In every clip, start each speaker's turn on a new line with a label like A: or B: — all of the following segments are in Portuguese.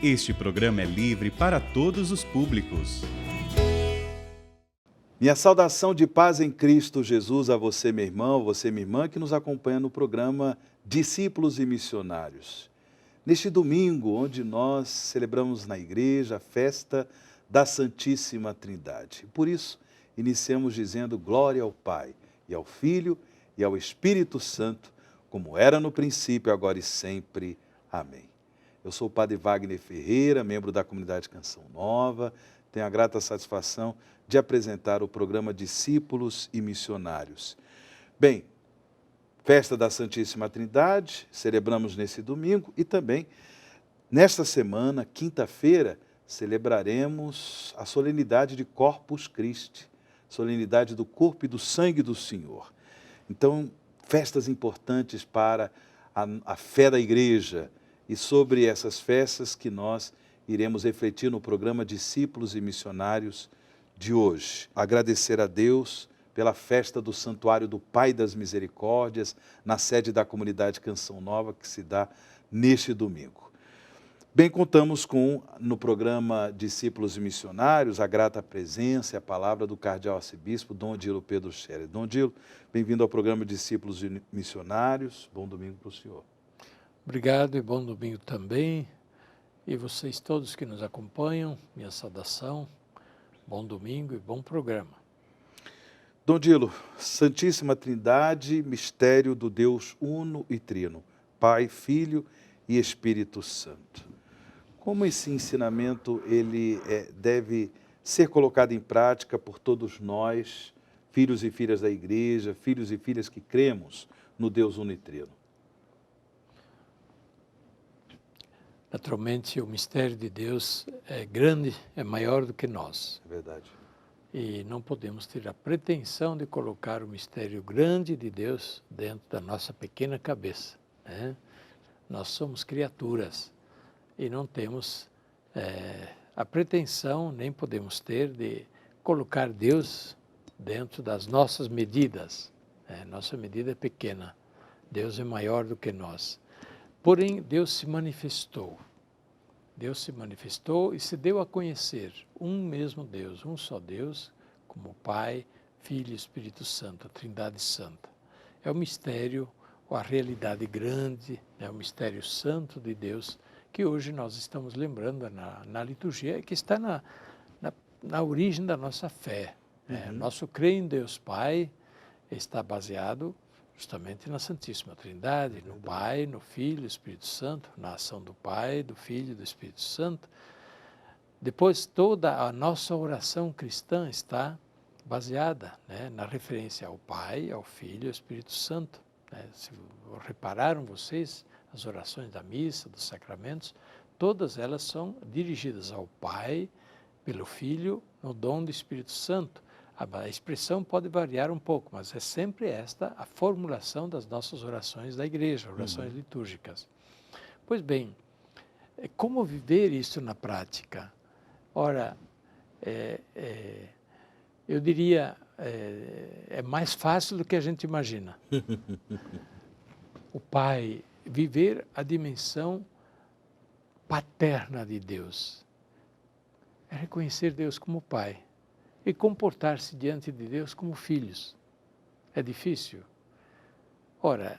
A: Este programa é livre para todos os públicos.
B: Minha saudação de paz em Cristo Jesus a você, meu irmão, você, minha irmã, que nos acompanha no programa Discípulos e Missionários. Neste domingo, onde nós celebramos na igreja a festa da Santíssima Trindade. Por isso, iniciamos dizendo glória ao Pai, e ao Filho, e ao Espírito Santo, como era no princípio, agora e sempre. Amém. Eu sou o Padre Wagner Ferreira, membro da comunidade Canção Nova. Tenho a grata satisfação de apresentar o programa Discípulos e Missionários. Bem, festa da Santíssima Trindade, celebramos nesse domingo e também, nesta semana, quinta-feira, celebraremos a solenidade de Corpus Christi, solenidade do corpo e do sangue do Senhor. Então, festas importantes para a fé da igreja, e sobre essas festas que nós iremos refletir no programa Discípulos e Missionários de hoje. Agradecer a Deus pela festa do Santuário do Pai das Misericórdias, na sede da comunidade Canção Nova, que se dá neste domingo. Bem, contamos com, no programa Discípulos e Missionários, a grata presença e a palavra do cardeal arcebispo Dom Odilo Pedro Scherer. Dom Odilo, bem-vindo ao programa Discípulos e Missionários. Bom domingo para o senhor.
C: Obrigado e bom domingo também. E vocês todos que nos acompanham, minha saudação, bom domingo e bom programa.
B: Dom Dilo, Santíssima Trindade, mistério do Deus Uno e Trino, Pai, Filho e Espírito Santo. Como esse ensinamento ele deve ser colocado em prática por todos nós, filhos e filhas da igreja, filhos e filhas que cremos no Deus Uno e Trino?
C: Naturalmente, o mistério de Deus é grande, é maior do que nós.
B: É verdade.
C: E não podemos ter a pretensão de colocar o mistério grande de Deus dentro da nossa pequena cabeça, né? Nós somos criaturas e não temos a pretensão, nem podemos ter, de colocar Deus dentro das nossas medidas. Nossa medida é pequena, Deus é maior do que nós. Porém, Deus se manifestou. Deus se manifestou e se deu a conhecer um mesmo Deus, um só Deus, como Pai, Filho e Espírito Santo, a Trindade Santa. É o mistério, a realidade grande, é o mistério santo de Deus, que hoje nós estamos lembrando na liturgia, que está na origem da nossa fé. Nosso crer em Deus Pai está baseado justamente na Santíssima Trindade, no Pai, no Filho e no Espírito Santo, na ação do Pai, do Filho e do Espírito Santo. Depois, toda a nossa oração cristã está baseada, na referência ao Pai, ao Filho e ao Espírito Santo. Se repararam vocês, as orações da missa, dos sacramentos, todas elas são dirigidas ao Pai, pelo Filho, no dom do Espírito Santo. A expressão pode variar um pouco, mas é sempre esta a formulação das nossas orações da igreja, orações litúrgicas. Pois bem, como viver isso na prática? Ora, eu diria, é mais fácil do que a gente imagina. O Pai, viver a dimensão paterna de Deus, é reconhecer Deus como Pai e comportar-se diante de Deus como filhos. É difícil? Ora,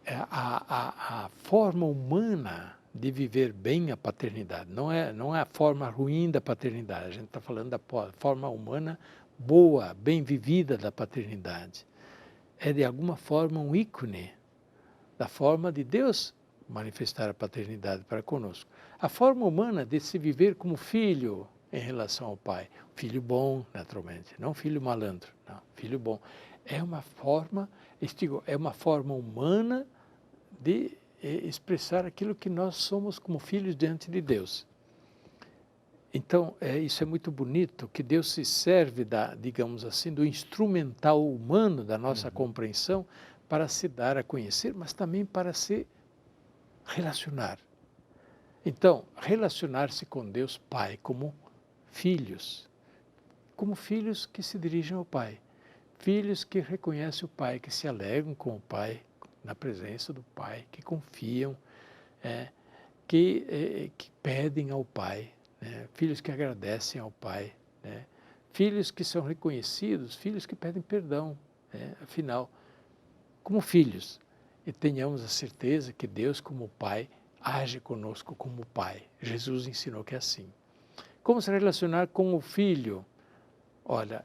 C: a forma humana de viver bem a paternidade, não é a forma ruim da paternidade, a gente está falando da forma humana boa, bem vivida da paternidade. É de alguma forma um ícone da forma de Deus manifestar a paternidade para conosco. A forma humana de se viver como filho em relação ao Pai. Filho bom, naturalmente, não filho malandro, não, filho bom. É uma forma humana de expressar aquilo que nós somos como filhos diante de Deus. Então, isso é muito bonito, que Deus se serve digamos assim, do instrumental humano da nossa compreensão para se dar a conhecer, mas também para se relacionar. Então, relacionar-se com Deus Pai como filhos que se dirigem ao Pai, filhos que reconhecem o Pai, que se alegram com o Pai, na presença do Pai, que confiam, que pedem ao Pai, né? Filhos que agradecem ao Pai, né? Filhos que são reconhecidos, filhos que pedem perdão, né? Afinal, como filhos, e tenhamos a certeza que Deus, como Pai, age conosco como Pai. Jesus ensinou que é assim. Como se relacionar com o Filho? Olha,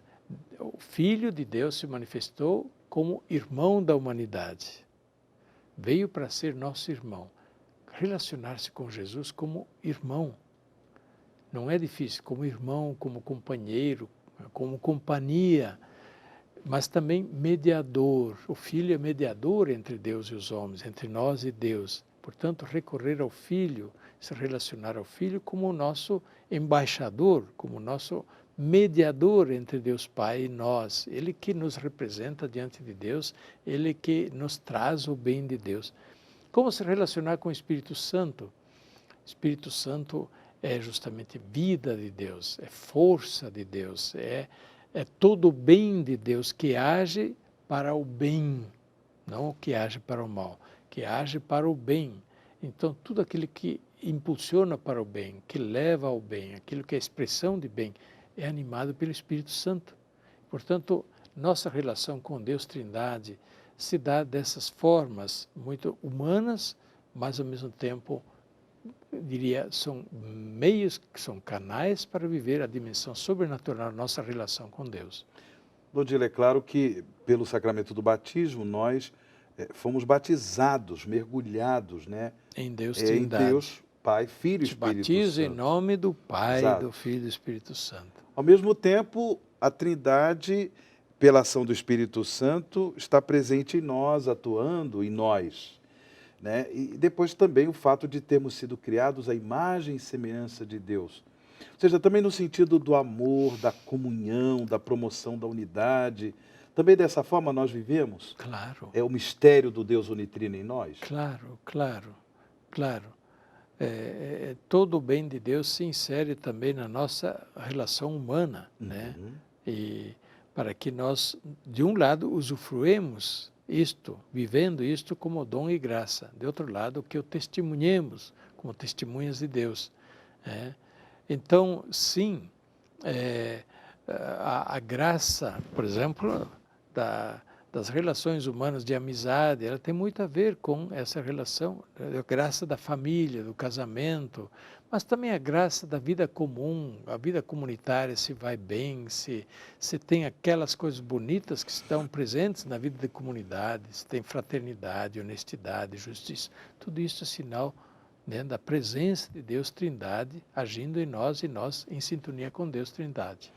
C: o Filho de Deus se manifestou como irmão da humanidade. Veio para ser nosso irmão. Relacionar-se com Jesus como irmão. Não é difícil, como irmão, como companheiro, como companhia, mas também mediador. O Filho é mediador entre Deus e os homens, entre nós e Deus. Portanto, recorrer ao Filho, se relacionar ao Filho como o nosso embaixador, como o nosso mediador entre Deus Pai e nós. Ele que nos representa diante de Deus, Ele que nos traz o bem de Deus. Como se relacionar com o Espírito Santo? O Espírito Santo é justamente vida de Deus, é força de Deus, é todo o bem de Deus que age para o bem, não que age para o mal, que age para o bem. Então, tudo aquilo que impulsiona para o bem, que leva ao bem, aquilo que é expressão de bem, é animado pelo Espírito Santo. Portanto, nossa relação com Deus Trindade se dá dessas formas muito humanas, mas ao mesmo tempo, eu diria, são meios, são canais para viver a dimensão sobrenatural da nossa relação com Deus.
B: Dodila, é claro que pelo sacramento do batismo nós fomos batizados, mergulhados, né?
C: Em Deus Trindade.
B: Em Deus Pai, Filho e
C: Te
B: Espírito
C: batizo
B: Santo.
C: em nome do Pai,
B: Exato.
C: do Filho e do Espírito Santo.
B: Ao mesmo tempo, a Trindade, pela ação do Espírito Santo, está presente em nós, atuando em nós, né? E depois também o fato de termos sido criados à imagem e semelhança de Deus. Ou seja, também no sentido do amor, da comunhão, da promoção da unidade. Também dessa forma nós vivemos?
C: Claro.
B: É o mistério do Deus unitrino em nós?
C: Claro. Todo o bem de Deus se insere também na nossa relação humana, né? E para que nós, de um lado, usufruemos isto, vivendo isto como dom e graça. De outro lado, que o testemunhemos como testemunhas de Deus. Então, sim, a graça, por exemplo, das relações humanas de amizade, ela tem muito a ver com essa relação, a graça da família, do casamento, mas também a graça da vida comum, a vida comunitária se vai bem, se tem aquelas coisas bonitas que estão presentes na vida da comunidade, se tem fraternidade, honestidade, justiça. Tudo isso é sinal, né, da presença de Deus Trindade agindo em nós e nós em sintonia com Deus Trindade.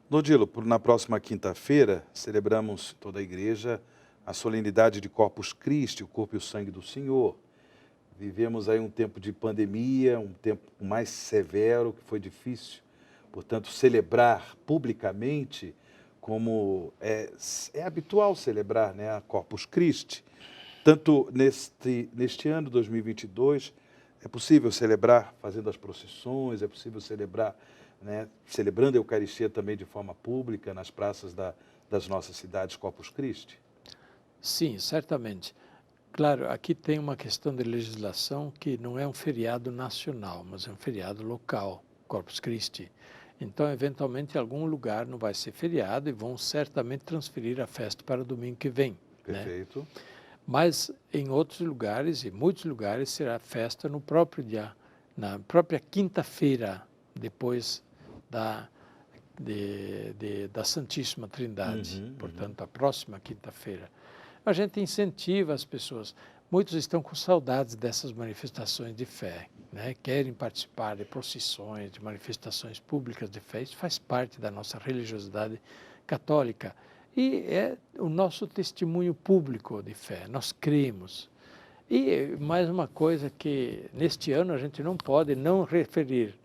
B: Dodilo, na próxima quinta-feira, celebramos toda a igreja a solenidade de Corpus Christi, o corpo e o sangue do Senhor. Vivemos aí um tempo de pandemia, um tempo mais severo, que foi difícil. Portanto, celebrar publicamente, como é habitual celebrar, né, a Corpus Christi. Tanto neste ano, 2022, é possível celebrar fazendo as procissões, é possível celebrar, né, celebrando a Eucaristia também de forma pública nas praças das nossas cidades Corpus Christi?
C: Sim, certamente. Claro, aqui tem uma questão de legislação que não é um feriado nacional, mas é um feriado local, Corpus Christi. Então, eventualmente, em algum lugar não vai ser feriado e vão certamente transferir a festa para o domingo que vem.
B: Perfeito.
C: Né? Mas em outros lugares, e muitos lugares, será festa no próprio dia, na própria quinta-feira, depois da Santíssima Trindade. Portanto, a próxima quinta-feira. A gente incentiva as pessoas. Muitos estão com saudades dessas manifestações de fé, né? Querem participar de procissões, de manifestações públicas de fé. Isso faz parte da nossa religiosidade católica. E é o nosso testemunho público de fé. Nós cremos. E mais uma coisa que neste ano a gente não pode não referir.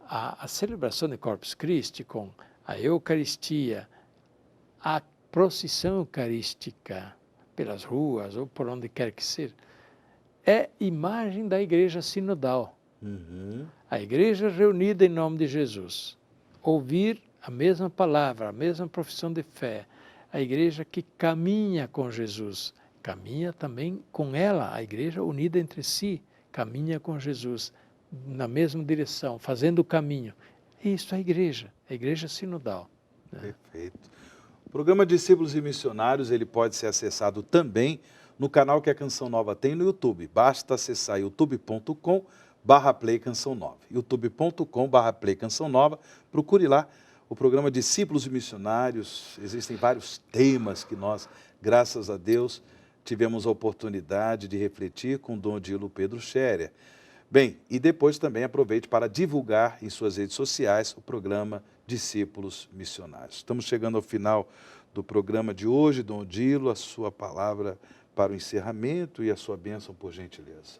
C: A celebração de Corpus Christi com a Eucaristia, a procissão eucarística pelas ruas ou por onde quer que seja, é imagem da igreja sinodal. A igreja reunida em nome de Jesus. Ouvir a mesma palavra, a mesma profissão de fé. A igreja que caminha com Jesus. Caminha também com ela, a igreja unida entre si, caminha com Jesus na mesma direção, fazendo o caminho. Isso é a igreja sinodal. Né?
B: Perfeito. O programa Discípulos e Missionários, ele pode ser acessado também no canal que a Canção Nova tem no YouTube. Basta acessar youtube.com/Play Canção Nova. youtube.com/Play Canção Nova. Procure lá o programa Discípulos e Missionários. Existem vários temas que nós, graças a Deus, tivemos a oportunidade de refletir com Dom Odilo Pedro Scherer. Bem, e depois também aproveite para divulgar em suas redes sociais o programa Discípulos Missionários. Estamos chegando ao final do programa de hoje. Dom Odilo, a sua palavra para o encerramento e a sua bênção, por gentileza.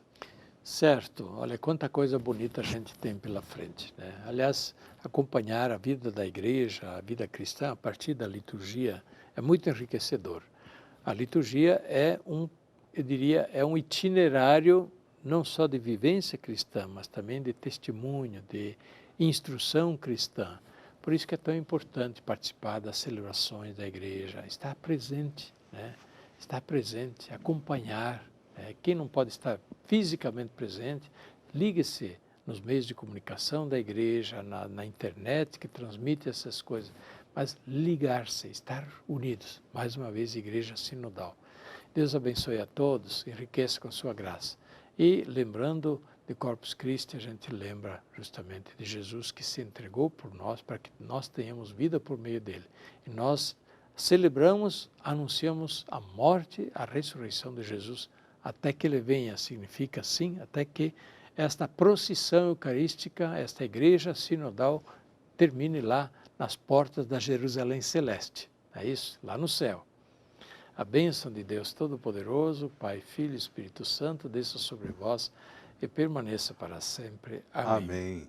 C: Certo. Olha, quanta coisa bonita a gente tem pela frente, né? Aliás, acompanhar a vida da igreja, a vida cristã, a partir da liturgia, é muito enriquecedor. A liturgia eu diria, é um itinerário não só de vivência cristã, mas também de testemunho, de instrução cristã. Por isso que é tão importante participar das celebrações da igreja, estar presente, né? Estar presente, acompanhar. Quem não pode estar fisicamente presente, ligue-se nos meios de comunicação da igreja, na internet que transmite essas coisas, mas ligar-se, estar unidos. Mais uma vez, igreja sinodal. Deus abençoe a todos, enriqueça com sua graça. E lembrando de Corpus Christi, a gente lembra justamente de Jesus que se entregou por nós, para que nós tenhamos vida por meio dele. E nós celebramos, anunciamos a morte, a ressurreição de Jesus, até que ele venha, significa assim, até que esta procissão eucarística, esta igreja sinodal, termine lá nas portas da Jerusalém Celeste. É isso? Lá no céu. A bênção de Deus Todo-Poderoso, Pai, Filho e Espírito Santo, desça sobre vós e permaneça para sempre. Amém.
B: Amém.